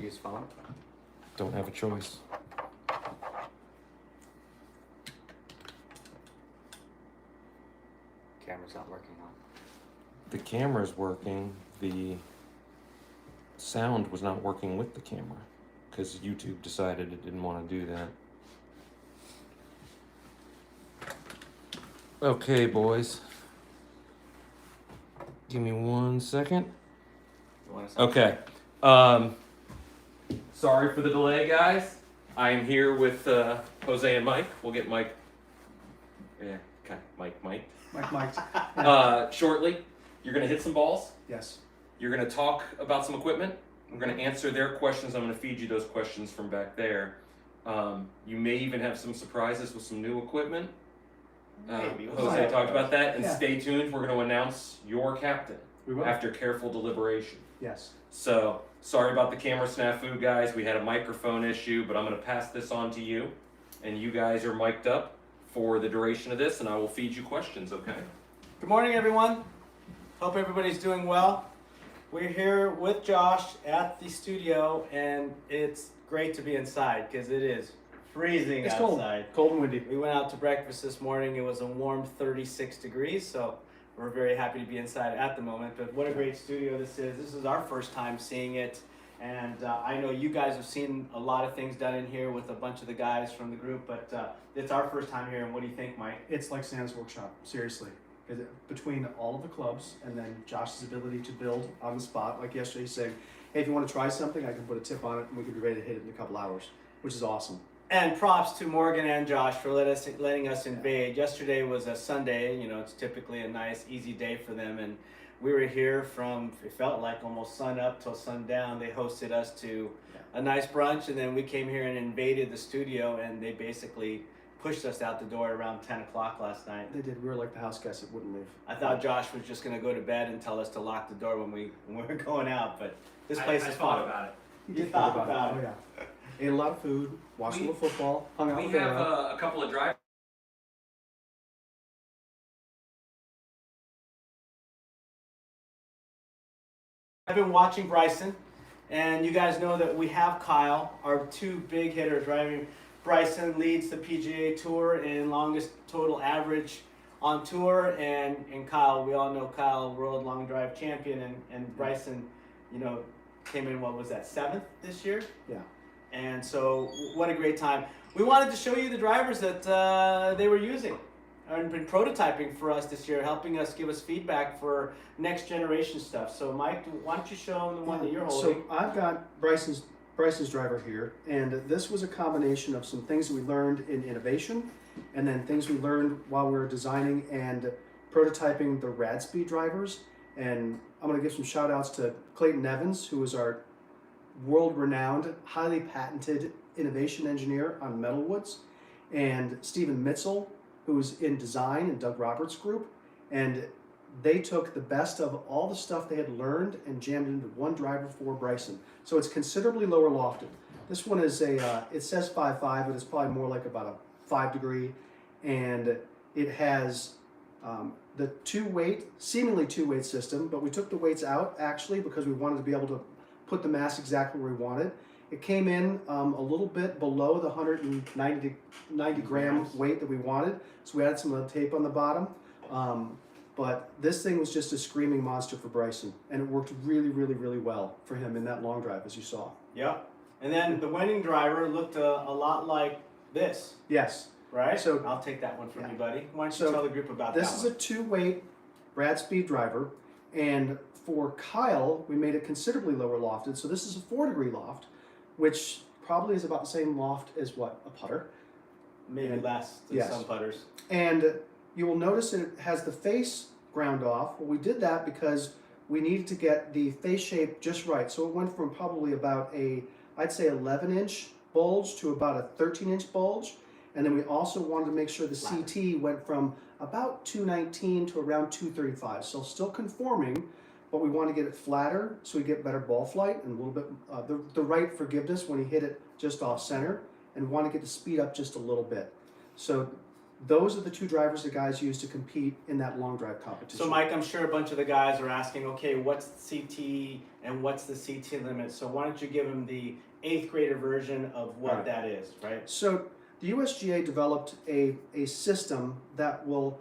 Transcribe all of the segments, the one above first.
use phone? Don't have a choice. Camera's not working on. The camera's working. The sound was not working with the camera because YouTube decided it didn't want to do that. Okay, boys. Give me 1 second. You want to Okay. Sorry for the delay, guys. I am here with Jose and Mike. We'll get Mike. Yeah, okay. Mike. Shortly. You're going to hit some balls. Yes. You're going to talk about some equipment. I'm going to answer their questions. I'm going to feed you those questions from back there. You may even have some surprises with some new equipment. Jose talked about that. And stay tuned. We're going to announce your captain after careful deliberation. Yes. So, sorry about the camera snafu, guys. We had a microphone issue, but I'm going to pass this on to you. And you guys are mic'd up for the duration of this, and I will feed you questions, okay? Good morning, everyone. Hope everybody's doing well. We're here with Josh at the studio, and it's great to be inside because it is freezing outside. Cold and windy. We went out to breakfast this morning. It was a warm 36 degrees, so we're very happy to be inside at the moment. But what a great studio this is. This is our first time seeing it, and I know you guys have seen a lot of things done in here with a bunch of the guys from the group, but it's our first time here. And what do you think, Mike? It's like Santa's workshop, seriously. Between all of the clubs and then Josh's ability to build on the spot, like yesterday, saying, hey, if you want to try something, I can put a tip on it and we can be ready to hit it in a couple hours, which is awesome. And props to Morgan and Josh for letting us invade. Yesterday was a Sunday. You know, it's typically a nice, easy day for them. And we were here from, it felt like almost sun up till sundown. They hosted us to a nice brunch, and then we came here and invaded the studio, and they basically pushed us out the door around 10 o'clock last night. They did. We were like the house guests that wouldn't leave. I thought Josh was just going to go to bed and tell us to lock the door when we were going out, but this place is fun. about it. You thought about it. Oh, yeah. Ate a lot of food, watched a little football, hung out We with have Vera. a couple of drive. I've been watching Bryson, and you guys know that we have Kyle, our two big hitters driving. Bryson leads the PGA Tour in longest total average on tour, and Kyle, we all know Kyle, world long drive champion, and Bryson, you know, came in, what was that, 7th this year? Yeah. And so, what a great time. We wanted to show you the drivers that they were using and been prototyping for us this year, helping us give us feedback for next generation stuff. So, Mike, why don't you show them the one that you're holding? So I've got Bryson's driver here, and this was a combination of some things that we learned in innovation, and then things we learned while we were designing and prototyping the Radspeed drivers. And I'm going to give some shout outs to Clayton Evans, who is our world-renowned, highly patented innovation engineer on metalwoods, and Stephen Mitzel, who's in design in Doug Roberts' group. And they took the best of all the stuff they had learned and jammed it into one driver for Bryson. So it's considerably lower lofted. This one is it says 5.5, but it's probably more like about a 5 degree. And it has the seemingly two-weight system, but we took the weights out actually because we wanted to be able to put the mass exactly where we wanted. It came in a little bit below the 190 gram weight that we wanted, so we added some of the tape on the bottom. But this thing was just a screaming monster for Bryson, and it worked really, really, really well for him in that long drive, as you saw. Yep. And then the winning driver looked a lot like this. Yes. Right? So I'll take that one from you, buddy. Why don't you tell the group about this that is one? a two-weight Radspeed driver, and for Kyle, we made it considerably lower lofted. So this is a 4-degree loft, which probably is about the same loft as what, a putter? Maybe less than some putters. And you will notice that it has the face ground off. Well, we did that because we needed to get the face shape just right. So it went from probably about I'd say 11-inch bulge to about a 13-inch bulge. And then we also wanted to make sure the CT went from about 219 to around 235. So still conforming, but we want to get it flatter so we get better ball flight and a little bit, the right forgiveness when you hit it just off center, and want to get the speed up just a little bit. So those are the two drivers the guys use to compete in that long drive competition. So Mike, I'm sure a bunch of the guys are asking, okay, what's the CT and what's the CT limit? So why don't you give them the 8th grader version of what Right. that is, right? So the USGA developed a system that will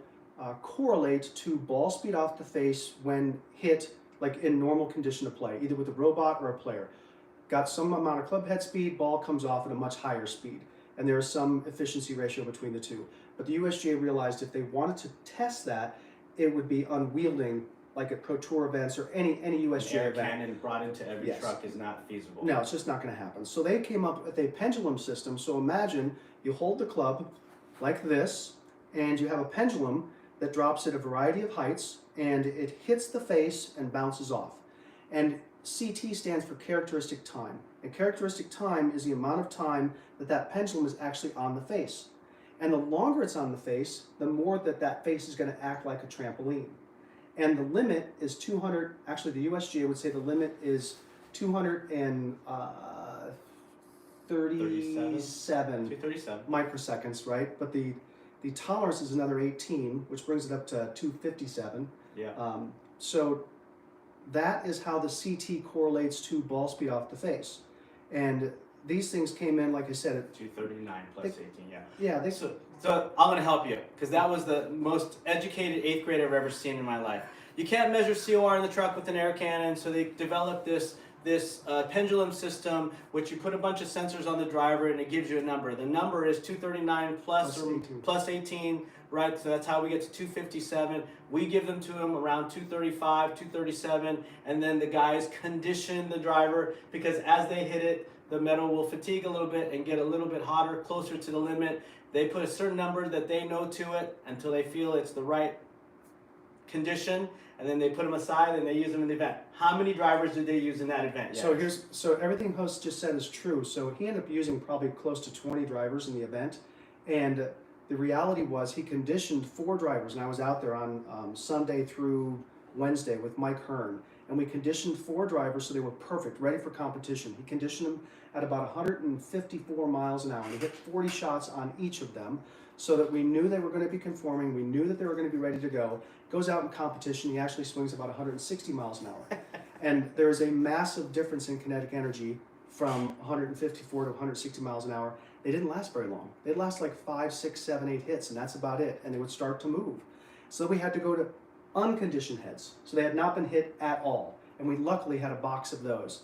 correlate to ball speed off the face when hit like in normal condition of play, either with a robot or a player. Got some amount of club head speed, ball comes off at a much higher speed. And there is some efficiency ratio between the two. But the USGA realized if they wanted to test that, it would be unwielding, like at Pro Tour events or any USGA Air event. cannon brought into every Yes. truck is not feasible. No, it's just not going to happen. So they came up with a pendulum system. So imagine you hold the club like this, and you have a pendulum that drops at a variety of heights, and it hits the face and bounces off. And CT stands for characteristic time. And characteristic time is the amount of time that that pendulum is actually on the face. And the longer it's on the face, the more that face is going to act like a trampoline. And the limit is 200, actually the USGA would say the limit is 237 237. microseconds, right? But the tolerance is another 18, which brings it up to 257. Yeah. So that is how the CT correlates to ball speed off the face. And these things came in, like I said, at 239 plus 18, yeah. yeah, So I'm going to help you because that was the most educated 8th grader I've ever seen in my life. You can't measure COR in the truck with an air cannon, so they developed this pendulum system, which you put a bunch of sensors on the driver and it gives you a number. The number is 239 plus 18, right? So that's how we get to 257. We give them to them around 235, 237, and then the guys condition the driver because as they hit it, the metal will fatigue a little bit and get a little bit hotter, closer to the limit. They put a certain number that they know to it until they feel it's the right condition, and then they put them aside and they use them in the event. How many drivers did they use in that event? Yes. So everything host just said is true. So he ended up using probably close to 20 drivers in the event, and the reality was he conditioned 4 drivers, and I was out there on Sunday through Wednesday with Mike Hearn, and we conditioned 4 drivers so they were perfect, ready for competition. He conditioned them at about 154 miles an hour. He hit 40 shots on each of them so that we knew they were going to be conforming, we knew that they were going to be ready to go. Goes out in competition, he actually swings about 160 miles an hour. And there's a massive difference in kinetic energy from 154 to 160 miles an hour. They didn't last very long. They'd last like 5, 6, 7, 8 hits, and that's about it. And they would start to move. So we had to go to unconditioned heads. So they had not been hit at all. And we luckily had a box of those.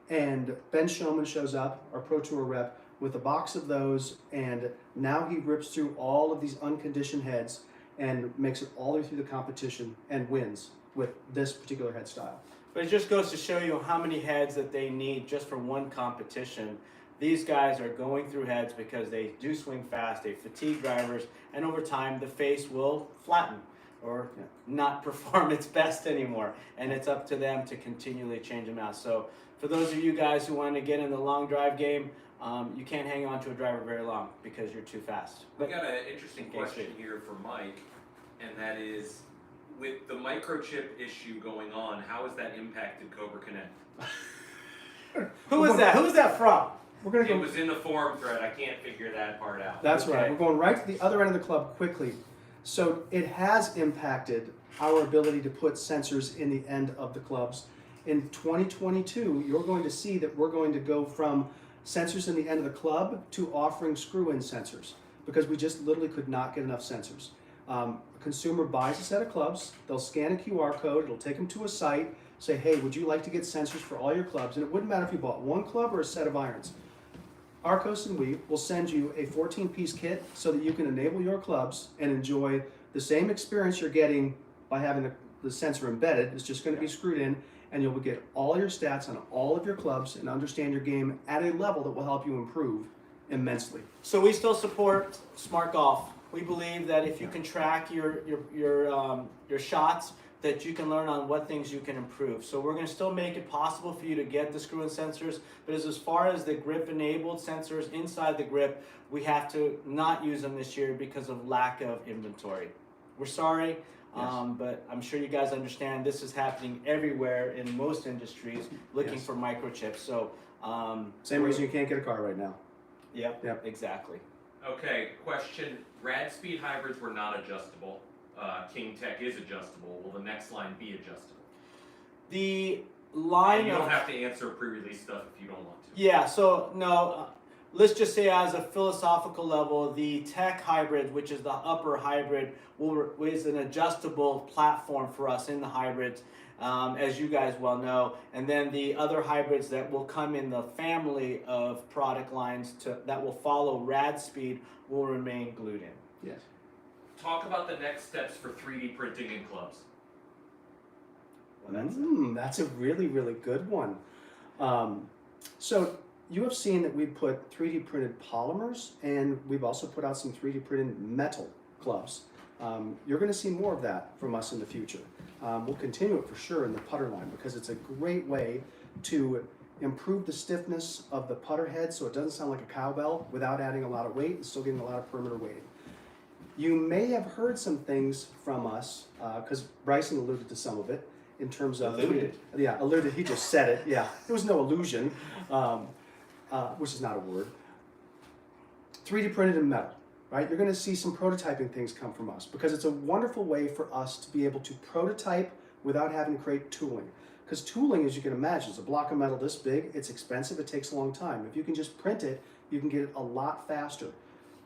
And Ben Showman shows up, our Pro Tour rep, with a box of those, and now he rips through all of these unconditioned heads and makes it all the way through the competition and wins with this particular head style. But it just goes to show you how many heads that they need just for one competition. These guys are going through heads because they do swing fast, they fatigue drivers, and over time the face will flatten or not perform its best anymore. And it's up to them to continually change them out. So for those of you guys who want to get in the long drive game, you can't hang on to a driver very long because you're too fast. We got an interesting question here for Mike, and that is, with the microchip issue going on, how has that impacted Cobra Connect? Who is that? Who is that from? We're gonna It go. was in the forum thread. I can't figure that part out. That's Okay. right. We're going right to the other end of the club quickly. So it has impacted our ability to put sensors in the end of the clubs. In 2022, you're going to see that we're going to go from sensors in the end of the club to offering screw-in sensors because we just literally could not get enough sensors. A consumer buys a set of clubs, they'll scan a QR code, it'll take them to a site, say, hey, would you like to get sensors for all your clubs? And it wouldn't matter if you bought one club or a set of irons. Arcos and we will send you a 14-piece kit so that you can enable your clubs and enjoy the same experience you're getting by having the sensor embedded. It's just going to be screwed in, and you'll get all your stats on all of your clubs and understand your game at a level that will help you improve immensely. So we still support Smart Golf. We believe that if you can track your shots, that you can learn on what things you can improve. So we're going to still make it possible for you to get the screw-in sensors, but as far as the grip-enabled sensors inside the grip, we have to not use them this year because of lack of inventory. We're sorry, but I'm sure you guys understand this is happening everywhere in most industries looking for microchips. So Same reason you can't get a car right now. Yep, Yep. exactly. Okay, question. Rad Speed hybrids were not adjustable. King Tech is adjustable. Will the next line be adjustable? The line And you of don't have to answer pre-release stuff if you don't want to. yeah, so no, let's just say as a philosophical level, the Tech hybrid, which is the upper hybrid, is an adjustable platform for us in the hybrids, as you guys well know. And then the other hybrids that will come in the family of product lines that will follow Rad Speed will remain glued in. Yes. Talk about the next steps for 3D printing in clubs. Well, That's a really, really good one. So you have seen that we put 3D printed polymers, and we've also put out some 3D printed metal clubs. You're going to see more of that from us in the future. We'll continue it for sure in the putter line because it's a great way to improve the stiffness of the putter head so it doesn't sound like a cowbell without adding a lot of weight and still getting a lot of perimeter weighting. You may have heard some things from us because Bryson alluded to some of it in terms of Alluded. Yeah, alluded. He just said it. Yeah, there was no illusion, which is not a word. 3D printed in metal, right? You're going to see some prototyping things come from us because it's a wonderful way for us to be able to prototype without having to create tooling. Because tooling, as you can imagine, is a block of metal this big. It's expensive. It takes a long time. If you can just print it, you can get it a lot faster.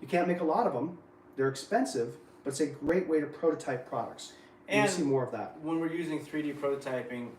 You can't make a lot of them. They're expensive, but it's a great way to prototype products. And you'll see more of that. When we're using 3D prototyping,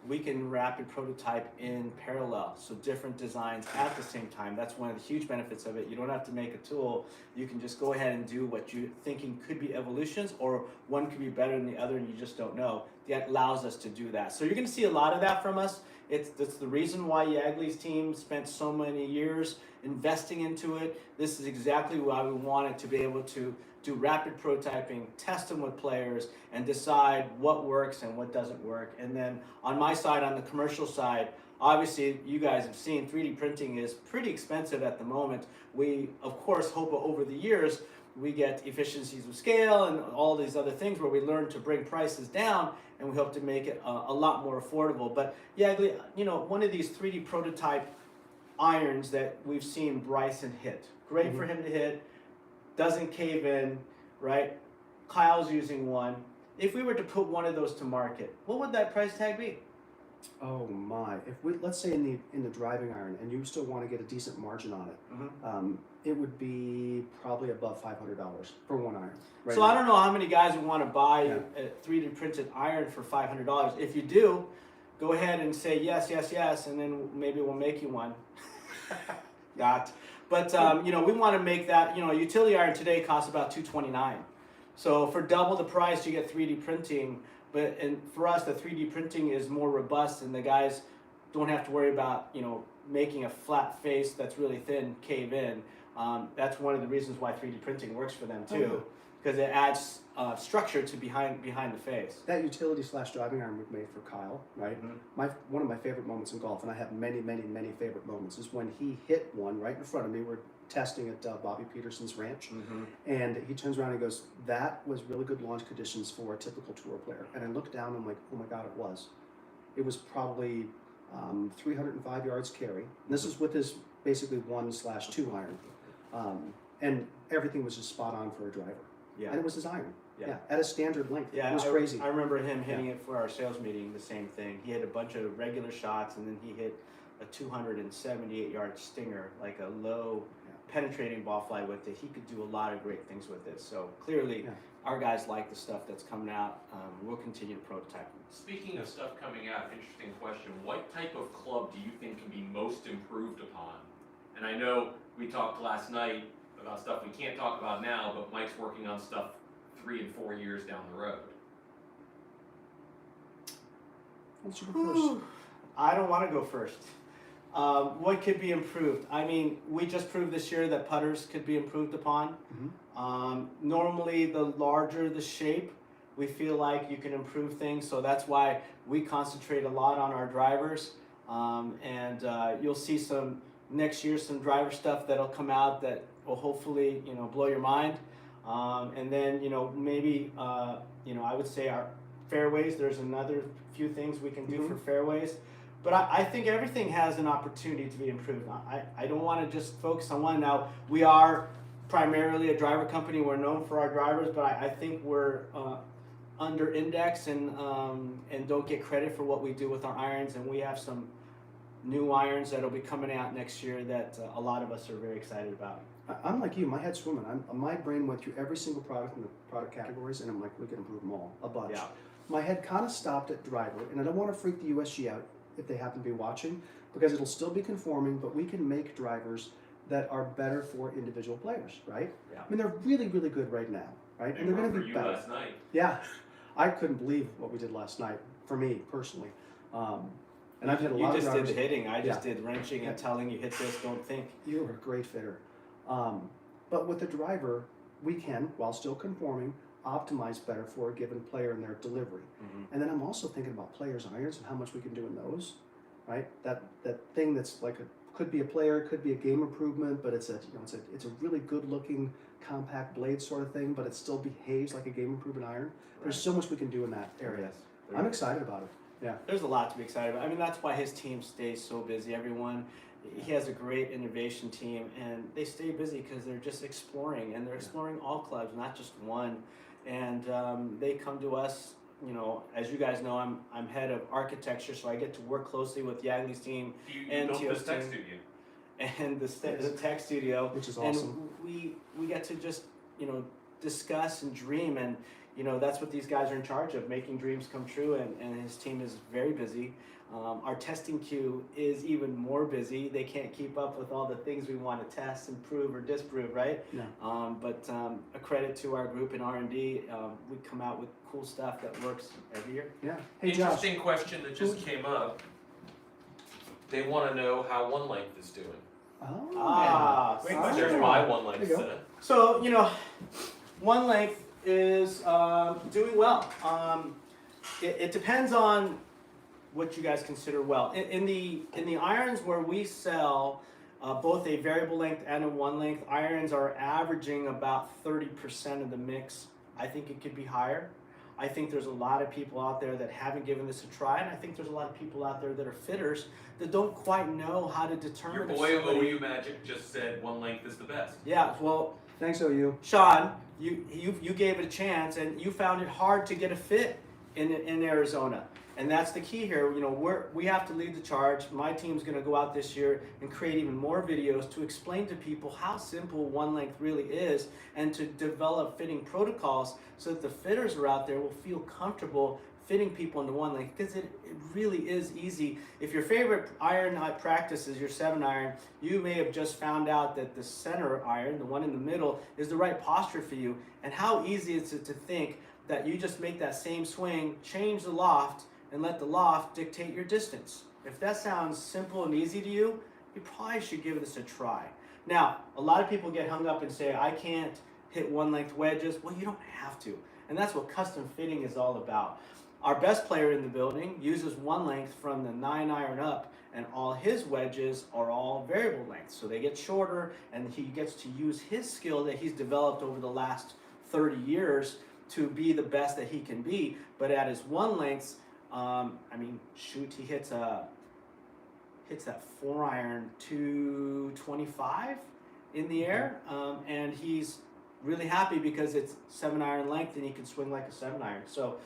we can rapid prototype in parallel, so different designs at the same time. That's one of the huge benefits of it. You don't have to make a tool. You can just go ahead and do what you're thinking could be evolutions, or one could be better than the other and you just don't know. That allows us to do that. So you're going to see a lot of that from us. That's the reason why Yagli's team spent so many years investing into it. This is exactly why we wanted to be able to do rapid prototyping, test them with players, and decide what works and what doesn't work. And then on my side, on the commercial side, obviously you guys have seen 3D printing is pretty expensive at the moment. We, of course, hope over the years we get efficiencies of scale and all these other things where we learn to bring prices down, and we hope to make it a lot more affordable. But Yagli, one of these 3D prototype irons that we've seen Bryson hit. Great for him to hit, doesn't cave in, right? Kyle's using one. If we were to put one of those to market, what would that price tag be? Oh my! If we, let's say in the driving iron, and you still want to get a decent margin on it, it would be probably above $500 for one iron. Right So now. I don't know how many guys would want to buy a 3D printed iron for $500. If you do, go ahead and say yes, yes, yes, and then maybe we'll make you one. But we want to make that. A utility iron today costs about $229. So for double the price, you get 3D printing. And for us, the 3D printing is more robust, and the guys don't have to worry about making a flat face that's really thin cave in. That's one of the reasons why 3D printing works for them too, because it adds structure to behind the face. That utility / driving iron we've made for Kyle, right? One of my favorite moments in golf, and I have many, many, many favorite moments, is when he hit one right in front of me. We're testing at Bobby Peterson's ranch, and he turns around and goes, "That was really good launch conditions for a typical tour player." And I looked down and I'm like, "Oh my God, it was." It was probably 305 yards carry. And this is with his basically 1/2 iron, and everything was just spot on for a driver. Yeah. And it was his iron. Yeah, at a standard length. Yeah, it was crazy. I remember him hitting it for our sales meeting, the same thing. He had a bunch of regular shots, and then he hit a 278-yard stinger, like a low penetrating ball fly with it. He could do a lot of great things with it. So clearly, our guys like the stuff that's coming out. We'll continue to prototype. Speaking of stuff coming out, interesting question. What type of club do you think can be most improved upon? And I know we talked last night about stuff we can't talk about now, but Mike's working on stuff 3 and 4 years down the road. Let's go first. I don't want to go first. What could be improved? I mean, we just proved this year that putters could be improved upon. Normally, the larger the shape, we feel like you can improve things. So that's why we concentrate a lot on our drivers. And you'll see next year some driver stuff that'll come out that will hopefully blow your mind. And then maybe I would say our fairways. There's another few things we can do for fairways. But I think everything has an opportunity to be improved. I don't want to just focus on one. Now, we are primarily a driver company. We're known for our drivers, but I think we're under index and don't get credit for what we do with our irons. And we have some new irons that'll be coming out next year that a lot of us are very excited about. I'm like you, my head's swimming. My brain went through every single product in the product categories, and I'm like, we can improve them all a bunch. Yeah. My head kind of stopped at driver, and I don't want to freak the USG out if they happen to be watching, because it'll still be conforming, but we can make drivers that are better for individual players, right? Yeah. I mean, they're really, really good right now, right? They And they're were going to for be you better. last night. Yeah, I couldn't believe what we did last night, for me personally. And I've hit a lot of You just drivers. did the hitting. I just did wrenching and telling you hit this, don't think. You were a great fitter. But with the driver, we can, while still conforming, optimize better for a given player in their delivery. Mm-hmm. And then I'm also thinking about players' irons and how much we can do in those, right? That thing that's like could be a player, could be a game improvement, but it's a really good looking compact blade sort of thing, but it still behaves like a game improvement iron. There's so much we can do in that area. Yes, I'm excited about it. Yeah. There's a lot to be excited about. I mean, that's why his team stays so busy. He has a great innovation team, and they stay busy because they're just exploring, and they're exploring all clubs, not just one. And they come to us. You know, as you guys know, I'm head of architecture, so I get to work closely with Yagli's team You and built this tech TO's studio. and the tech studio, Which is awesome. And we get to just discuss and dream, and that's what these guys are in charge of, making dreams come true. And his team is very busy. Our testing queue is even more busy. They can't keep up with all the things we want to test and prove or disprove, right? Yeah. But a credit to our group in R&D. We come out with cool stuff that works every year. Yeah. Hey, Josh. Interesting question that just came up. They want to know how One Length is doing. Oh. Great Ah. There's my One Length There you go. set. So, One Length is doing well. It depends on what you guys consider well. In the irons where we sell both a variable length and a one length, irons are averaging about 30% of the mix. I think it could be higher. I think there's a lot of people out there that haven't given this a try, and I think there's a lot of people out there that are fitters that don't quite know how to determine. Your boy OU Magic just said One Length is the best. Yeah, well, Thanks, OU. Sean, you gave it a chance, and you found it hard to get a fit in Arizona, and that's the key here. We have to lead the charge. My team's going to go out this year and create even more videos to explain to people how simple One Length really is, and to develop fitting protocols so that the fitters are out there will feel comfortable fitting people into One Length, because it really is easy. If your favorite iron practice is your 7-iron, you may have just found out that the center iron, the one in the middle, is the right posture for you. And how easy is it to think that you just make that same swing, change the loft, and let the loft dictate your distance? If that sounds simple and easy to you, you probably should give this a try. Now, a lot of people get hung up and say, I can't hit One Length wedges. Well, you don't have to. And that's what custom fitting is all about. Our best player in the building uses One Length from the 9-iron up, and all his wedges are all variable lengths. So they get shorter, and he gets to use his skill that he's developed over the last 30 years to be the best that he can be. But at his One Lengths, he hits that 4-iron 225 in the air, and he's really happy because it's 7-iron length and he can swing like a 7-iron. So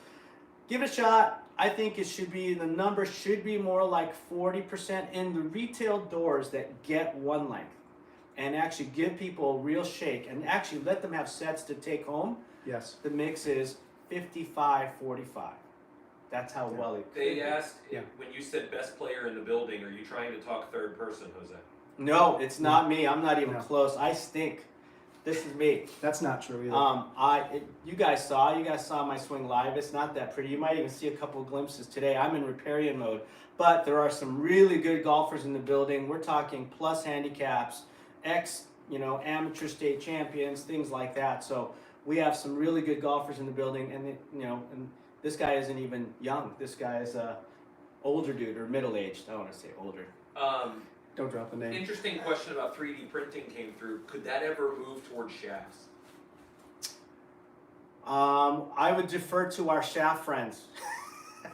give it a shot. I think the number should be more like 40% in the retail doors that get One Length, and actually give people a real shake and actually let them have sets to take home. Yes. The mix is 55-45. That's how well it. They asked, Yeah. when you said best player in the building, are you trying to talk third person, Jose? No, it's not me. I'm not even No. close. I stink. This is me. That's not true either. You guys saw my swing live. It's not that pretty. You might even see a couple of glimpses today. I'm in riparian mode, but there are some really good golfers in the building. We're talking plus handicaps, amateur state champions, things like that. So we have some really good golfers in the building, and and this guy isn't even young. This guy is a older dude, or middle-aged. I don't want to say older. Don't drop the name. Interesting question about 3D printing came through. Could that ever move towards shafts? I would defer to our shaft friends.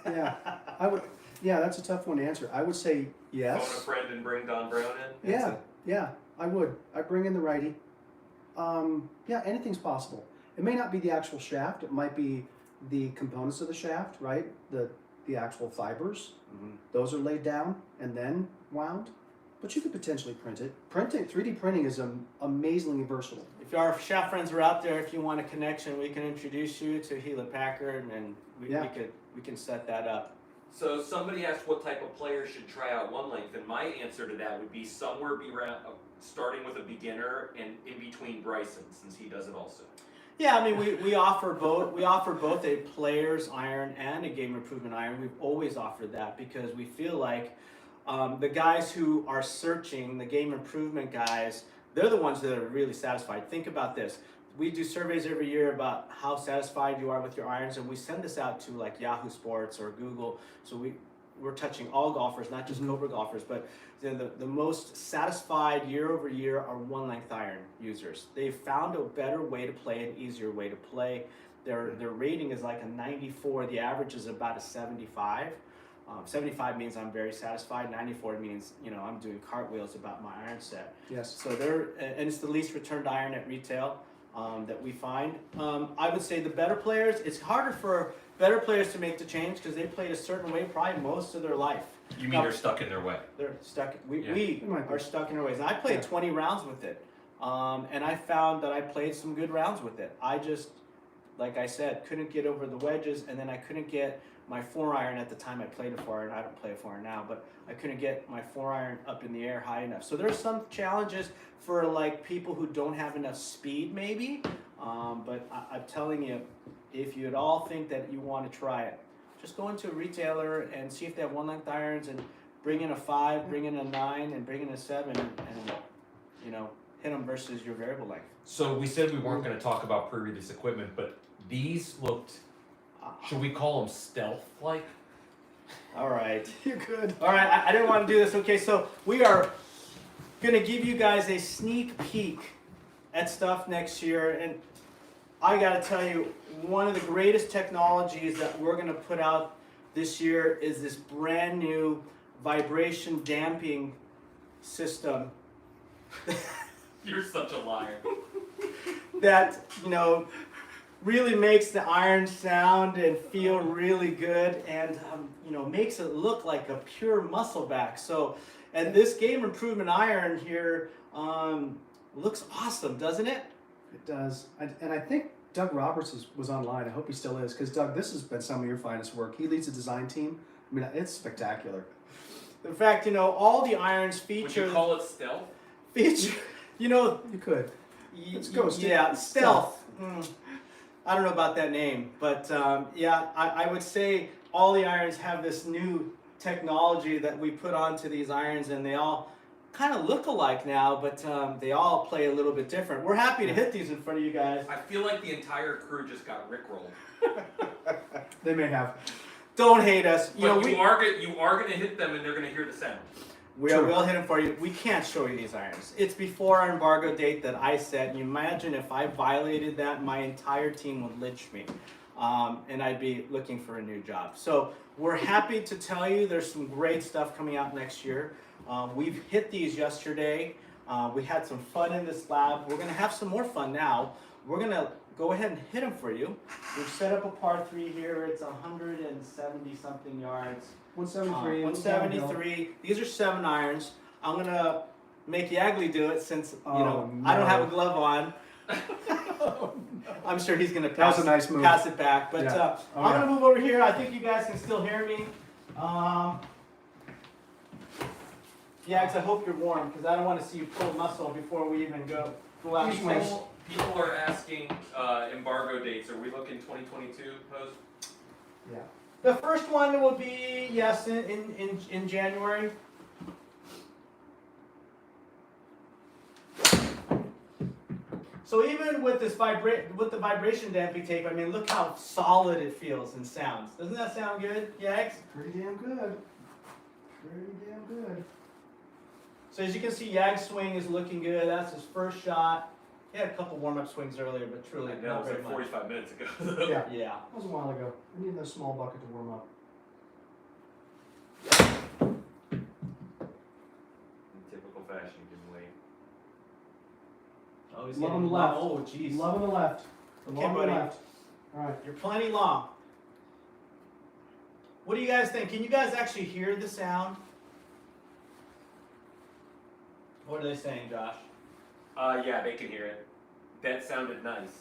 Yeah, I would. Yeah, that's a tough one to answer. I would say yes. Phone a friend and bring Don Brown in? Yeah, I would. I bring in the righty. Yeah, anything's possible. It may not be the actual shaft. It might be the components of the shaft, right? The actual fibers. Mhm. Those are laid down and then wound. But you could potentially print it. 3D printing is amazingly versatile. If our shaft friends are out there, if you want a connection, we can introduce you to Hewlett Packard, and we can set that up. So somebody asked what type of player should try out one length, and my answer to that would be somewhere around, starting with a beginner and in between Bryson, since he does it also. Yeah, I mean, we offer both. We offer both a player's iron and a game improvement iron. We've always offered that because we feel like the guys who are searching, the game improvement guys, they're the ones that are really satisfied. Think about this. We do surveys every year about how satisfied you are with your irons, and we send this out to like Yahoo Sports or Google. So we're touching all golfers, not just Cobra golfers, but the most satisfied year over year are one length iron users. They've found a better way to play, an easier way to play. Their rating is like a 94. The average is about a 75. 75 means I'm very satisfied. 94 means, I'm doing cartwheels about my iron set. Yes. So and it's the least returned iron at retail that we find. I would say the better players, it's harder for better players to make the change because they played a certain way probably most of their life. You mean they're stuck in their way? They're stuck. We might be. are stuck in our ways. And I played 20 rounds with it, and I found that I played some good rounds with it. I just, like I said, couldn't get over the wedges, and then I couldn't get my 4-iron at the time I played a 4-iron. I don't play a 4-iron now, but I couldn't get my 4-iron up in the air high enough. So there's some challenges for like people who don't have enough speed, maybe. But I'm telling you, if you at all think that you want to try it, just go into a retailer and see if they have one-length irons and bring in a 5, bring in a 9, and bring in a 7, and hit them versus your variable length. So we said we weren't going to talk about pre-release equipment, but these looked, should we call them stealth-like? All right. You're good. All right, I didn't want to do this. Okay, so we are going to give you guys a sneak peek at stuff next year, and I got to tell you, one of the greatest technologies that we're going to put out this year is this brand new vibration damping system. You're such a liar. That, really makes the iron sound and feel really good, and makes it look like a pure muscle back. So, and this game improvement iron here looks awesome, doesn't it? It does. And I think Doug Roberts was online. I hope he still is, because Doug, this has been some of your finest work. He leads a design team. I mean, it's spectacular. In fact, all the irons feature. Would you call it stealth? You could. Let's go. Yeah, stealth. I don't know about that name, but I would say all the irons have this new technology that we put onto these irons, and they all kind of look alike now, but they all play a little bit different. We're happy to hit these in front of you guys. I feel like the entire crew just got rickrolled. They may have. Don't hate us. You are going to hit them, and they're going to hear the sound. We'll hit them for you. We can't show you these irons. It's before our embargo date that I set. And you imagine if I violated that, my entire team would lynch me. And I'd be looking for a new job. So we're happy to tell you there's some great stuff coming out next year. We've hit these yesterday. We had some fun in this lab. We're going to have some more fun now. We're going to go ahead and hit them for you. We've set up a par 3 here. It's 170 something yards. 173. 173. These are 7 irons. I'm going to make Yagley do it since I don't no. have a glove on. Oh, no. I'm sure he's going to That was a nice move. pass it back. But Yeah. I'm going to move over here. I think you guys can still hear me. Yags, I hope you're warm because I don't want to see you pull muscle before we even go out. People are asking embargo dates. Are we looking 2022, Pose? Yeah. The first one will be, yes, in January. So even with this with the vibration damping tape, I mean, look how solid it feels and sounds. Doesn't that sound good, Yags? Pretty damn good. Pretty damn good. So as you can see, Yag's swing is looking good. That's his first shot. He had a couple warm-up swings earlier, but truly That not was very like much. 45 minutes ago. Yeah. Yeah. That was a while ago. I needed a small bucket to warm up. In typical fashion, give away. Oh, he's Love on getting the left. Oh, jeez. Love on the left. The Okay, long on the buddy. left. All right. You're plenty long. What do you guys think? Can you guys actually hear the sound? What are they saying, Josh? Yeah, they can hear it. That sounded nice.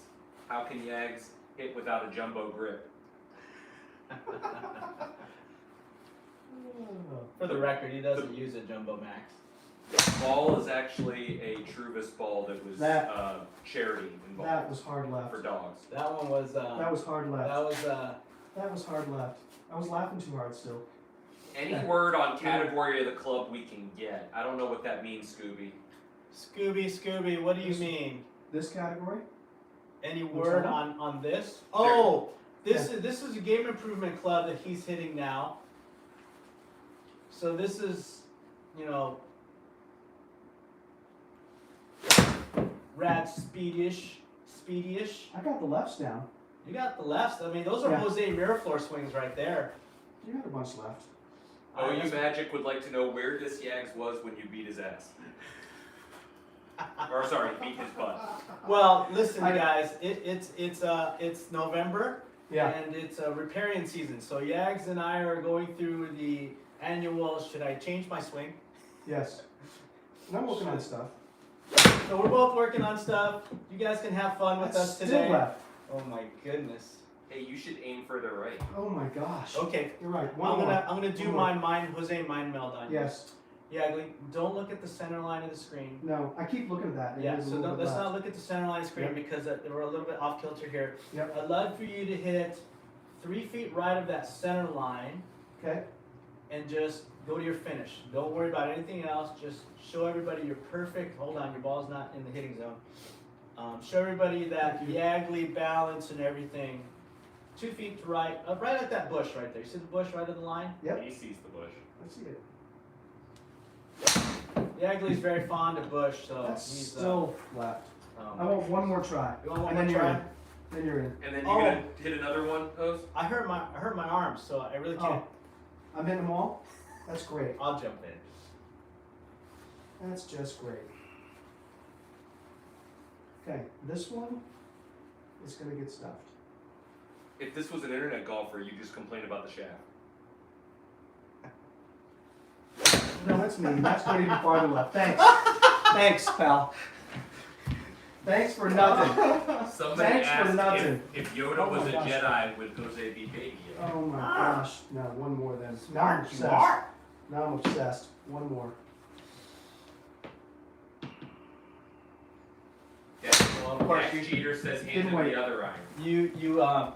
How can Jags hit without a jumbo grip? For the record, he doesn't use a Jumbo Max. Ball is actually a Truvis ball that was That- charity That involved was hard left. for dogs. That one was. That was hard left. That was. That was hard left. I was laughing too hard still. Any word on category of the club we can get? I don't know what that means, Scooby. Scooby. What do you mean? This category? Any Which word one? on this? Oh, this is a game improvement club that he's hitting now. So this is, rad speedyish. I got the lefts down. You got the lefts. I mean, those are Yeah. Jose Miraflor swings right there. You got a bunch left. OU Magic would like to know where this Jags was when you beat his ass. Or sorry, beat his butt. Well, listen, I- guys. It's November. Yeah. And it's a riparian season. So Jags and I are going through the annual. Should I change my swing? Yes. And I'm working on stuff. So we're both working on stuff. You guys can have fun with That's us still today. left. Oh my goodness. Hey, you should aim further right. Oh my gosh. Okay, You're right. I'm One more. gonna do One my more. Jose mind meld on you. Yes. Yeah, don't look at the center line of the screen. No. I keep looking at that. It Yeah, is a so little bit let's left. not look at the center line of the screen Yep. because we're a little bit off kilter here. Yep. I'd love for you to hit 3 feet right of that center line Okay. and just go to your finish. Don't worry about anything else. Just show everybody you're perfect. Hold on, your ball's not in the hitting zone. Show everybody that Thank you. Yagly balance and everything. 2 feet to right, right at that bush right there. You see the bush right at the line? Yep. He sees the bush. Let's see it. Yagly's very fond of bush, so That's he's still left. I want one more try. You want one and then more you're try? in. Then you're in. And then you Oh. gonna hit another one, Hose? I hurt my arms, so I really can't. I'm hitting them all. That's great. I'll jump in. That's just great. Okay, this one is gonna get stuffed. If this was an internet golfer, you just complain about the shaft. No, that's me. That's going even farther left. Thanks. Thanks, pal. Thanks for nothing. Somebody Thanks for asked nothing. if Yoda Oh was my a gosh. Jedi, would Jose be Baby Yoda? Oh my gosh. No, one more then. Now I'm Smart, obsessed. smart. Now I'm obsessed. One more. Yeah. Well, of course, Jack Jeter says hand Didn't him wait. the other iron. You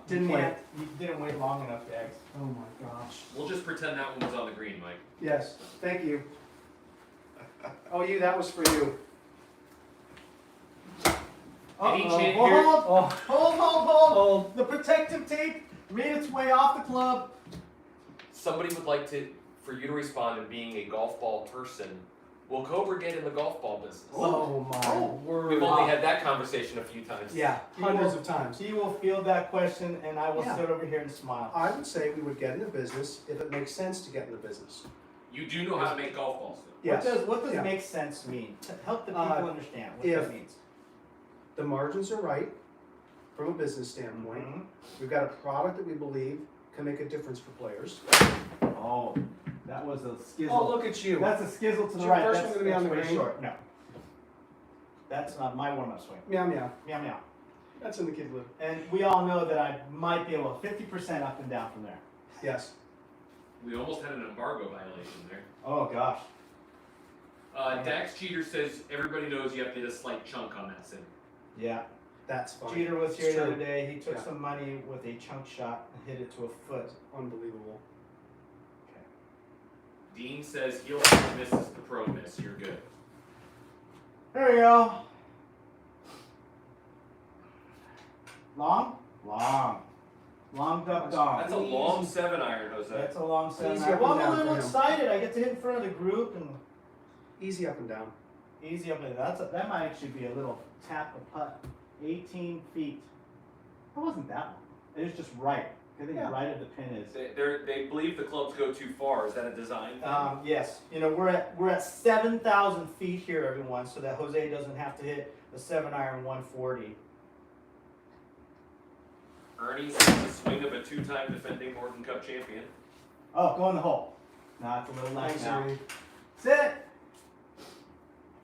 Didn't can't, you didn't wait long enough, Jags. Oh my gosh. We'll just pretend that one was on the green, Mike. Yes. Thank you. Oh, that was for you. Any Uh-oh. chance Hold, here? hold. The protective tape made its way off the club. Somebody would like for you to respond in being a golf ball person. Will Cobra get in the golf ball business? Oh my word. We've only had that conversation a few times. Yeah, hundreds of times. He will field that question, and I will Yeah. sit over here and smile. I would say we would get in the business if it makes sense to get in the business. You do know how to make golf balls, though. Yes. What does Yeah. make sense mean? To help the people understand what if- that means. The margins are right from a business standpoint. Mhm. We've got a product that we believe can make a difference for players. Oh, that was a skizzle. Oh, look at you. That's a skizzle to Is the your right. first That's, one gonna be on that's the way green? short. No. That's not my warm-up swing. Meow meow. Meow meow. That's in the kid loop. And we all know that I might be able to 50% up and down from there. Yes. We almost had an embargo violation there. Oh gosh. Dax Cheater says everybody knows you have to get a slight chunk on that sim. Yeah. That's fine. Jeter was It's here the true. other day. He took Yeah. some money with a chunk shot and hit it to a foot. Unbelievable. Dean says heel flip misses the pro miss. You're good. There you go. Long? Long. Long duck dong. That's a long 7-iron, Jose. That's a long seven. Easy up Well, and I'm a down little for him. excited. I get to hit in front of the group and Easy up and down. easy up. That might actually be a little tap a putt. 18 feet. That wasn't that long. It was just right. I think Yeah. right at the pin is. They believe the clubs go too far. Is that a design thing? Yes. You know, we're at 7,000 feet here, everyone, so that Jose doesn't have to hit the 7-iron 140. Ernie sees the swing of a 2-time defending Norton Cup champion. Oh, go in the hole. Nah, it's a little left Thanks, now. Ernie. Sit.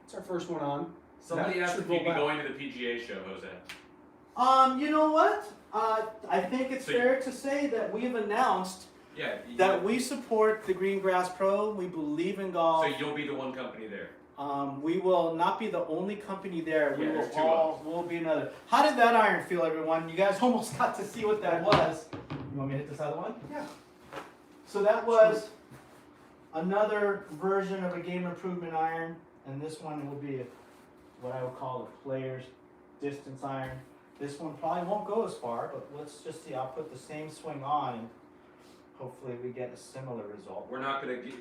It's our first one on. Somebody That asked should if you'd be roll going to the PGA show, Jose. You know what? I think it's So fair to say that we've announced Yeah. that we support the Green Grass Pro. We believe in golf. So you'll be the one company there. We will not be the only company there. Yeah, We there's two will will be another. How did that iron feel, everyone? You guys almost got to see what that was. You want me to hit this other one? Yeah. So that was another version of a game improvement iron, and this one will be what I would call a player's distance iron. This one probably won't go as far, but let's just see. I'll put the same swing on, and hopefully we get a similar result. We're not going to get.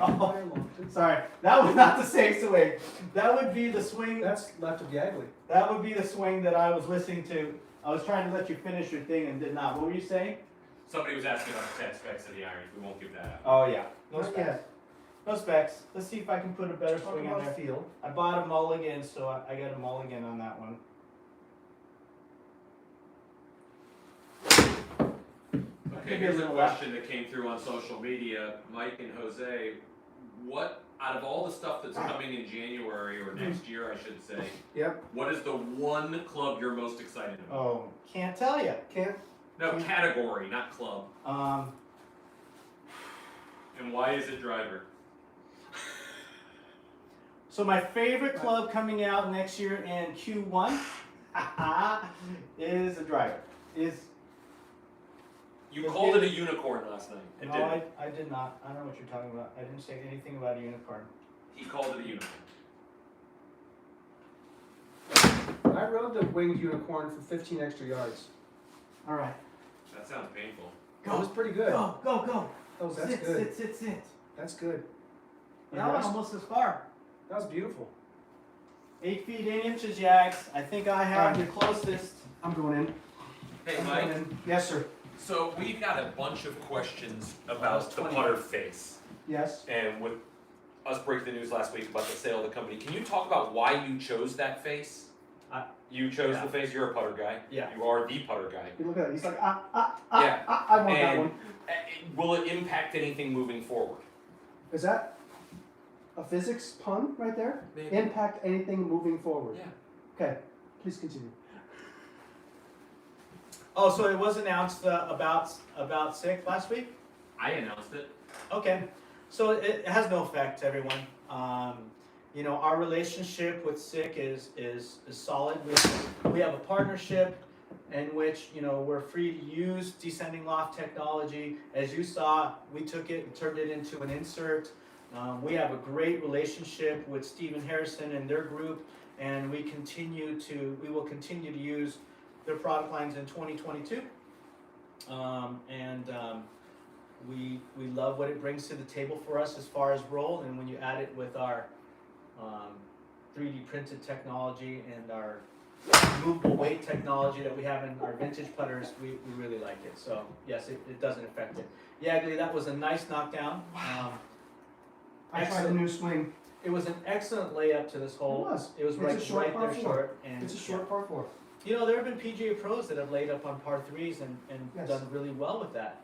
Oh, sorry, that was not the same swing. That would be the swing. That's left of Yagley. That would be the swing that I was listening to. I was trying to let you finish your thing and did not. What were you saying? Somebody was asking about the 10 specs of the irons. We won't give that out. Oh yeah, no Not specs. yet. No specs. Let's see if I can put a better Talk swing in about there. field. I bought a mulligan, so I got a mulligan on that one. Okay, here's a question that came through on social media. Mike and Jose, what, out of all the stuff that's coming in January, or next year I should say, Yep. what is the one club you're most excited about? Oh, can't tell you. Can't. No, category, not club. And why is it driver? So my favorite club coming out next year in Q1 is a driver. You called it a unicorn last night. And No, didn't. I did not. I don't know what you're talking about. I didn't say anything about a unicorn. He called it a unicorn. I rode the winged unicorn for 15 extra yards. All right. That sounds painful. That was pretty good. Go, go, go. Oh, that's sit, good. sit. That's good. That one almost as far. That was beautiful. 8 feet 8 inches, Jags. I think I have the closest. I'm going in. Hey, I'm Mike. going in. Yes, sir. So we've got a bunch of questions about the putter face. Yes. And with us breaking the news last week about the sale of the company, can you talk about why you chose that face? You chose Yeah. the face. You're a putter guy. Yeah. You are the putter guy. You look at it. He's like, Yeah. I want that And one. will it impact anything moving forward? Is that a physics pun right there? Maybe. Impact anything moving forward. Yeah. Okay. Please continue. Oh, so it was announced about SICK last week? I announced it. Okay. So it has no effect, everyone. You know, our relationship with SICK is solid. We have a partnership in which, you know, we're free to use descending loft technology. As you saw, we took it and turned it into an insert. We have a great relationship with Stephen Harrison and their group, and we will continue to use their product lines in 2022. We love what it brings to the table for us as far as roll, and when you add it with our 3D printed technology and our movable weight technology that we have in our vintage putters, we really like it. So yes, it doesn't affect it. Yagley, that was a nice knockdown. I tried the new swing. It was an excellent layup to this hole. It was. It was It's a right short par there four. short. And It's a short par 4. you know, there have been PGA pros that have laid up on par 3s and Yes. done really well with that.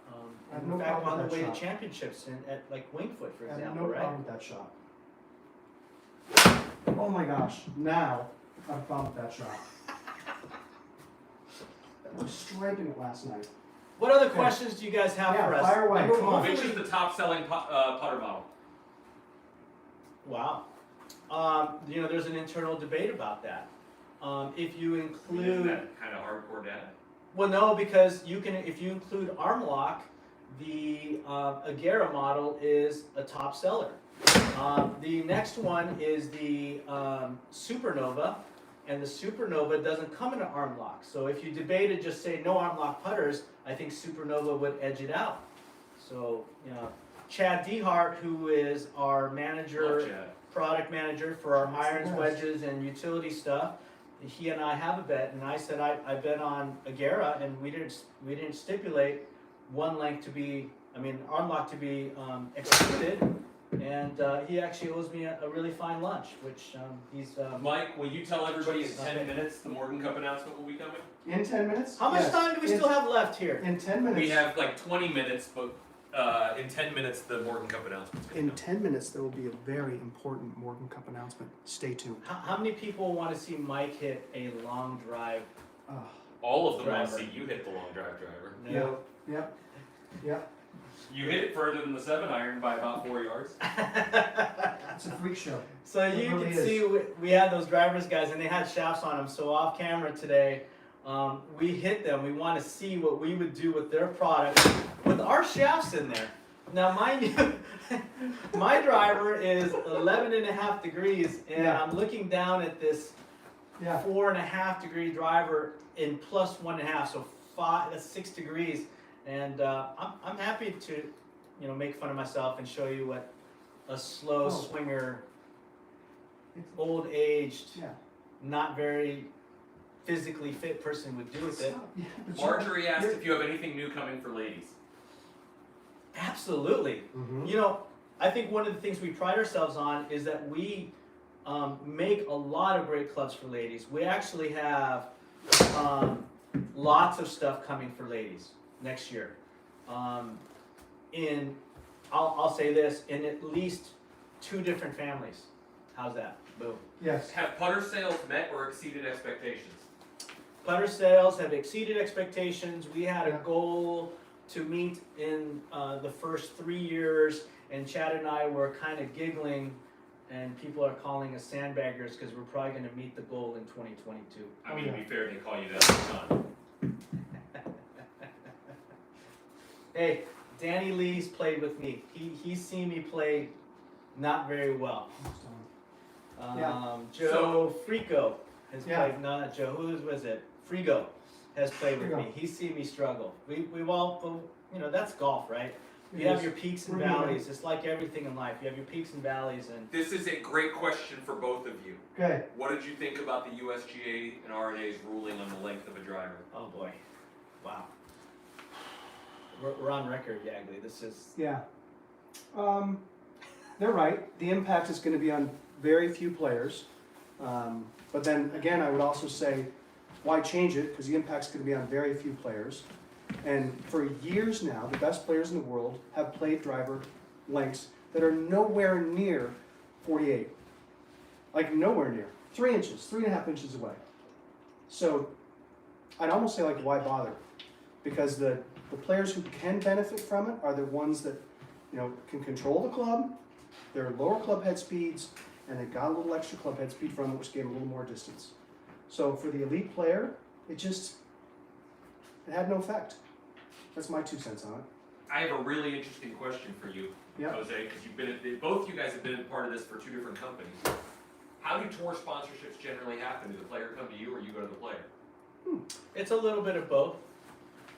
I have In no fact, problem on with the that way to shot. championships at like Wingfoot, for I have example, no right? problem with that shot. Oh my gosh. Now I have a problem with that shot. I was striping it last night. What other questions do you guys have Yeah, for us? fire away. And we're Come on. Which hopefully- is the top selling putter model? Wow. You know, there's an internal debate about that. If you Isn't include, that kind of hardcore data? well, no, because you can, if you include arm lock, the Agera model is a top seller. The next one is the Supernova, and the Supernova doesn't come in an arm lock. So if you debated just say no arm lock putters, I think Supernova would edge it out. So, you know, Chad Dehart, who is our manager, Love Chad. product manager for our irons, Yes. wedges, and utility stuff, he and I have a bet, and I said I bet on Agera, and we didn't stipulate one length to be, I mean, arm lock to be excluded. and he actually owes me a really fine lunch, which he's. Mike, will you tell everybody in 10 minutes the Morgan Cup announcement will be coming? In 10 minutes? How much Yes. time do we still have left here? In 10 minutes. We have like 20 minutes, but in 10 minutes the Morgan Cup announcement's going In to 10 minutes, there will be a very important Morgan Cup announcement. Stay tuned. How many people want to see Mike hit a long drive? All of them want to Driver. see you hit the long drive driver. No. Yep. Yep. You hit it further than the 7-iron by about 4 yards. It's a freak show. So It you really can is. see we had those drivers guys and they had shafts on them. So off camera today, we hit them. We want to see what we would do with their product with our shafts in there. Now mind you, my driver is 11.5 degrees and Yeah. I'm looking down at this Yeah. 4.5 degree driver in plus 1.5, so 5, that's 6 degrees. And I'm happy to, make fun of myself and show you what a slow Oh. swinger, It's- old aged, Yeah. not very physically fit person would do with it. Yeah, but Marjorie asked you're- if you have anything new coming for ladies. Absolutely. Mhm. I think one of the things we pride ourselves on is that we make a lot of great clubs for ladies. We actually have lots of stuff coming for ladies next year. I'll say this, in at least 2 different families. How's that? Boom. Yes. Have putter sales met or exceeded expectations? Putter sales have exceeded expectations. We had a Yeah. goal to meet in the first 3 years, and Chad and I were kind of giggling, and people are calling us sandbaggers because we're probably going to meet the goal in 2022. I mean, yeah. to be fair, they call you that all the time. Hey, Danny Lee's played with me. He's seen me play not very well. Yeah. Joe Frico has Yeah. played, not Joe, who was it? Frigo has played with Frigo. me. He's seen me struggle. We've all, that's golf, right? It You have is. your peaks and We're human. valleys. It's like everything in life. You have your peaks and valleys, and This is a great question for both of you. Okay. What did you think about the USGA and RNA's ruling on the length of a driver? oh boy, wow. We're on record, Yagley. This is Yeah. They're right. The impact is going to be on very few players. But then again, I would also say, why change it? Because the impact's going to be on very few players. And for years now, the best players in the world have played driver lengths that are nowhere near 48. Like nowhere near. 3 inches, 3.5 inches away. So I'd almost say, like, why bother? Because the players who can benefit from it are the ones that, can control the club, they're lower club head speeds, and they got a little extra club head speed from it, which gave them a little more distance. So for the elite player, it had no effect. That's my 2 cents on it. I have a really interesting question for you, Yeah. Jose, because both you guys have been a part of this for 2 different companies. How do tour sponsorships generally happen? Do the player come to you or you go to the player? It's a little bit of both.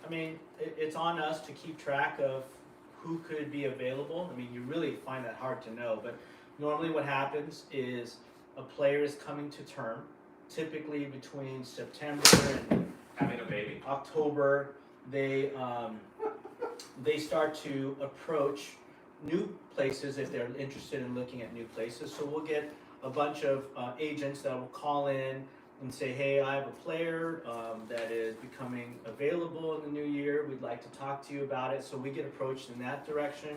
I mean, it's on us to keep track of who could be available. I mean, you really find that hard to know, but normally what happens is a player is coming to term, typically between September and Having a baby? October. They start to approach new places if they're interested in looking at new places. So we'll get a bunch of agents that will call in and say, hey, I have a player that is becoming available in the new year. We'd like to talk to you about it. So we get approached in that direction.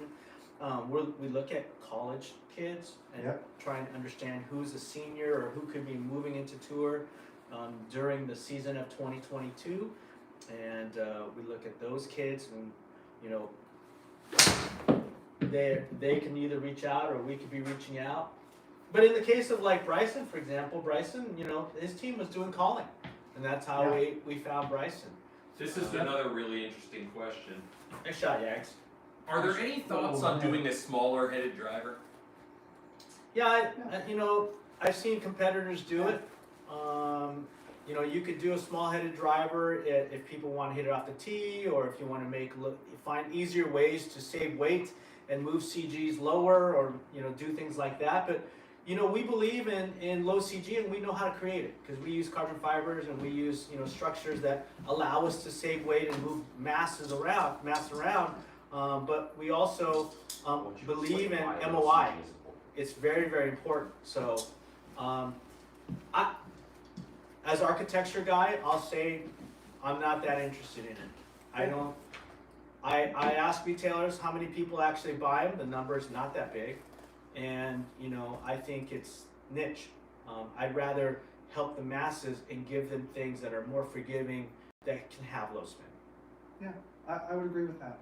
We look at college kids and Yep. try and understand who's a senior or who could be moving into tour during the season of 2022. And we look at those kids and, they can either reach out or we could be reaching out. But in the case of like Bryson, for example, his team was doing calling, and that's how Yeah. we found Bryson. This is another really interesting question. Nice shot, Yags. Are there any thoughts on doing a smaller headed driver? Yeah, I've seen competitors do it. You could do a small-headed driver if people want to hit it off the tee, or if you want to find easier ways to save weight and move CGs lower, or do things like that. But we believe in low CG, and we know how to create it because we use carbon fibers and we use structures that allow us to save weight and move mass around. but we also believe in MOI. It's very, very important. So, as architecture guy, I'll say I'm not that interested in it. I don't. I ask retailers how many people actually buy them. The number's not that big, and I think it's niche. I'd rather help the masses and give them things that are more forgiving that can have low spin. Yeah, I would agree with that.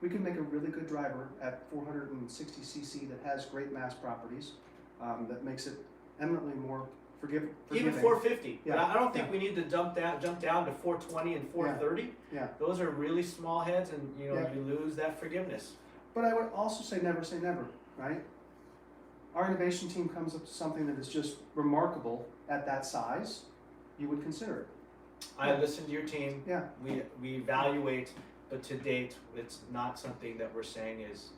We can make a really good driver at 460 cc that has great mass properties, that makes it eminently more forgiving. Even 450. Yeah. But I don't think we need to jump down to 420 and 430. Yeah. Those are really small heads, and Yeah. you lose that forgiveness. But I would also say never, right? Our innovation team comes up with something that is just remarkable at that size, you would consider it. I listen to your team. Yeah. We evaluate, but to date, it's not something that we're saying is.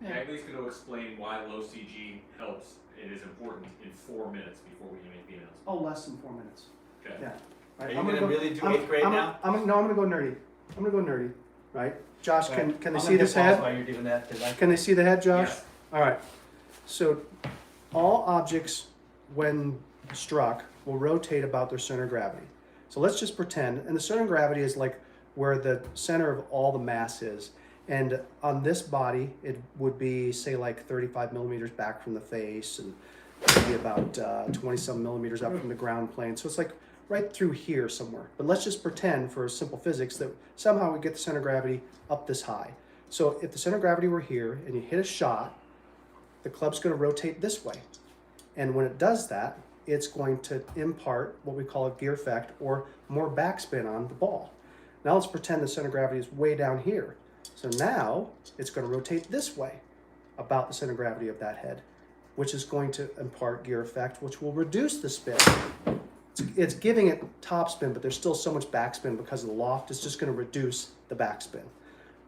Yeah, at least going to explain why low CG helps and is important in 4 minutes before we make the announcement. Oh, less than 4 minutes. Okay. Yeah. Are you going to really do 8th grade now? I'm gonna go nerdy. I'm gonna go nerdy, right? Josh, Right. can they I'm see gonna this hit pause head? while you're doing that, 'cause Can they see the head, Josh? Yes. All right. So all objects, when struck, will rotate about their center of gravity. So let's just pretend, and the center of gravity is like where the center of all the mass is. And on this body, it would be, say, like 35 millimeters back from the face, and maybe about 20-some millimeters up from the ground plane. So it's like right through here somewhere. But let's just pretend, for simple physics, that somehow we get the center of gravity up this high. So if the center of gravity were here, and you hit a shot, the club's going to rotate this way. And when it does that, it's going to impart what we call a gear effect, or more backspin on the ball. Now let's pretend the center of gravity is way down here. So now it's going to rotate this way about the center of gravity of that head, which is going to impart gear effect, which will reduce the spin. It's giving it top spin, but there's still so much backspin because of the loft. It's just going to reduce the backspin.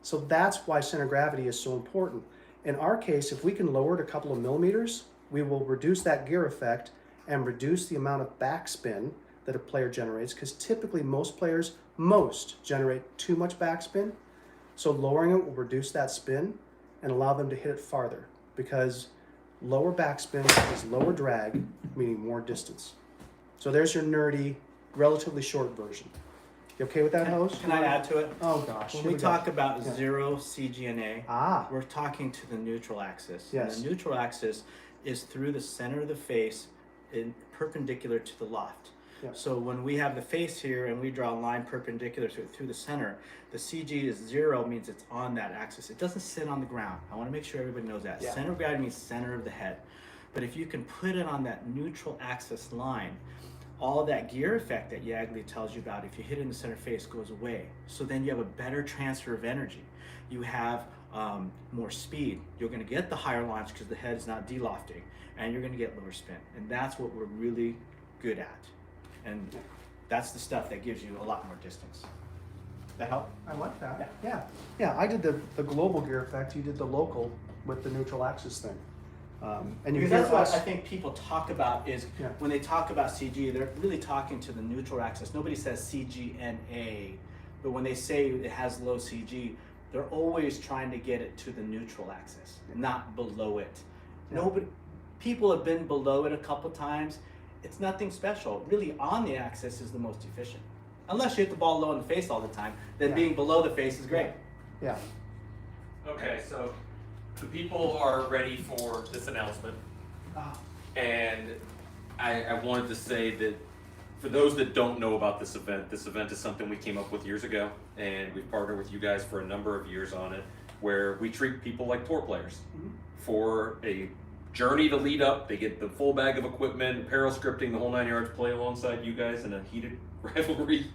So that's why center of gravity is so important. In our case, if we can lower it a couple of millimeters, we will reduce that gear effect and reduce the amount of backspin that a player generates, because typically most players generate too much backspin. So lowering it will reduce that spin and allow them to hit it farther, because lower backspin is lower drag, meaning more distance. So there's your nerdy, relatively short version. You okay with that, host? Can I add to it? Oh gosh. When here we go. talk about Yeah. 0 CGNA, Ah, we're talking to the neutral axis. Yes. And the neutral axis is through the center of the face and perpendicular to the loft. Yeah. So when we have the face here and we draw a line perpendicular to it through the center, the CG is 0, means it's on that axis. It doesn't sit on the ground. I want to make sure everybody knows that. Yeah. Center of gravity means center of the head. But if you can put it on that neutral axis line, all that gear effect that Yagli tells you about, if you hit it in the center face, goes away. So then you have a better transfer of energy. You have more speed. You're going to get the higher launch because the head is not delofting, and you're going to get lower spin. And that's what we're really good at. And that's the stuff that gives you a lot more distance. That help? I like that. Yeah. I did the global gear effect. You did the local with the neutral axis thing. And you Because hear that's what us. I think people talk about is Yeah. when they talk about CG, they're really talking to the neutral axis. Nobody says CGNA, but when they say it has low CG, they're always trying to get it to the neutral axis, not below it. Yeah. People have been below it a couple times. It's nothing special. Really, on the axis is the most efficient. Unless you hit the ball low in the face all the time, then Yeah. being below the face is great. Yeah. Okay, so the people are ready for this announcement. Ah, And I wanted to say that for those that don't know about this event is something we came up with years ago, and we've partnered with you guys for a number of years on it, where we treat people like tour players Mhm. for a journey to lead up. They get the full bag of equipment, apparel scripting, the whole 9 yards, play alongside you guys in a heated rivalry.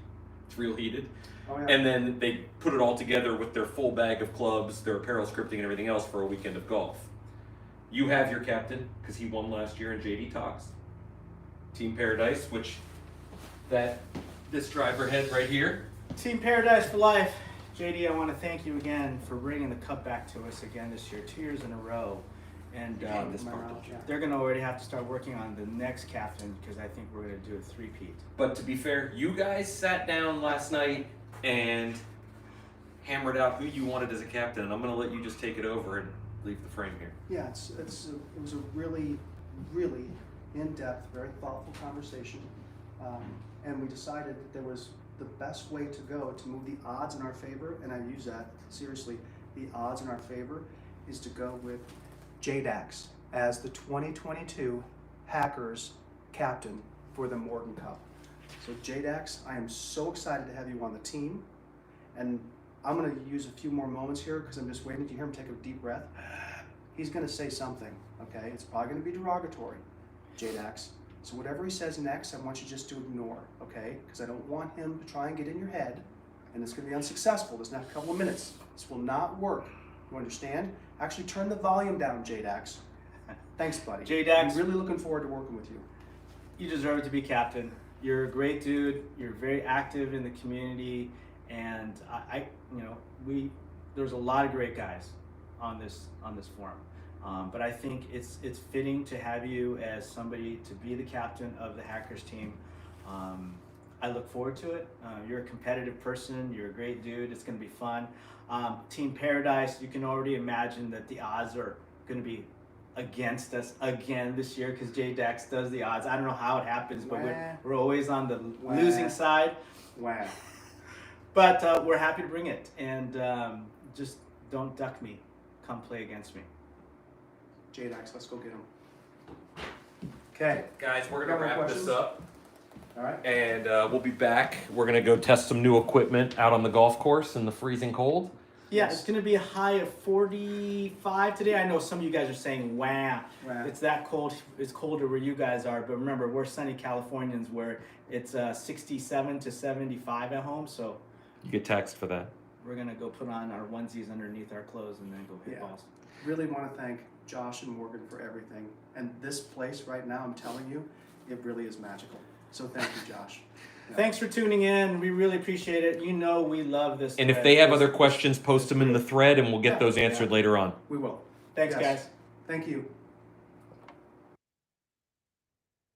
It's real heated. Oh, yeah. And then they put it all together with their full bag of clubs, their apparel scripting, and everything else for a weekend of golf. You have your captain, because he won last year in JD Talks. Team Paradise, which this driver head right here. Team Paradise for life. JD, I want to thank you again for bringing the cup back to us again this year, 2 years in a row. And You hate this part, don't you? they're going to already have to start working on the next captain, because I think we're going to do a three-peat. But to be fair, you guys sat down last night and hammered out who you wanted as a captain, and I'm going to let you just take it over and leave the frame here. Yeah, it was a really, really in-depth, very thoughtful conversation, and we decided that there was the best way to go to move the odds in our favor, and I use that seriously. The odds in our favor is to go with Jags as the 2022 Hackers captain for the Morgan Cup. So Jags, I am so excited to have you on the team, and I'm going to use a few more moments here because I'm just waiting to hear him take a deep breath. He's going to say something, okay? It's probably going to be derogatory, Jags. So whatever he says next, I want you just to ignore, okay? Because I don't want him to try and get in your head, and it's going to be unsuccessful. This next couple of minutes. This will not work. You understand? Actually, turn the volume down, Jags. Thanks, buddy. Jags, I'm really looking forward to working with you. you deserve to be captain. You're a great dude. You're very active in the community, and there's a lot of great guys on this forum. But I think it's fitting to have you as somebody to be the captain of the Hackers team. I look forward to it. You're a competitive person. You're a great dude. It's going to be fun. Team Paradise, you can already imagine that the odds are going to be against us again this year because Jags does the odds. I don't know how it happens, but we're always on the losing side. Wow. But we're happy to bring it, and just don't duck me. Come play against me. Jags, let's go get him. Okay. Guys, we're going to Got more wrap this questions? up, All right. and we'll be back. We're going to go test some new equipment out on the golf course in the freezing cold. Yeah, it's going to be a high of 45 today. I know some of you guys are saying, wow, Wow. it's that cold. It's colder where you guys are. But remember, we're sunny Californians where it's 67 to 75 at home. So You get taxed for that. we're going to go put on our onesies underneath our clothes and then go hit Yeah. balls. Really want to thank Josh and Morgan for everything. And this place right now, I'm telling you, it really is magical. So thank you, Josh. Yeah. Thanks for tuning in. We really appreciate it. You know we love this. And if thread. they have other questions, post them in the thread, and we'll get Yeah. those answered later on. We will. Thanks, Yes. guys. Thank you.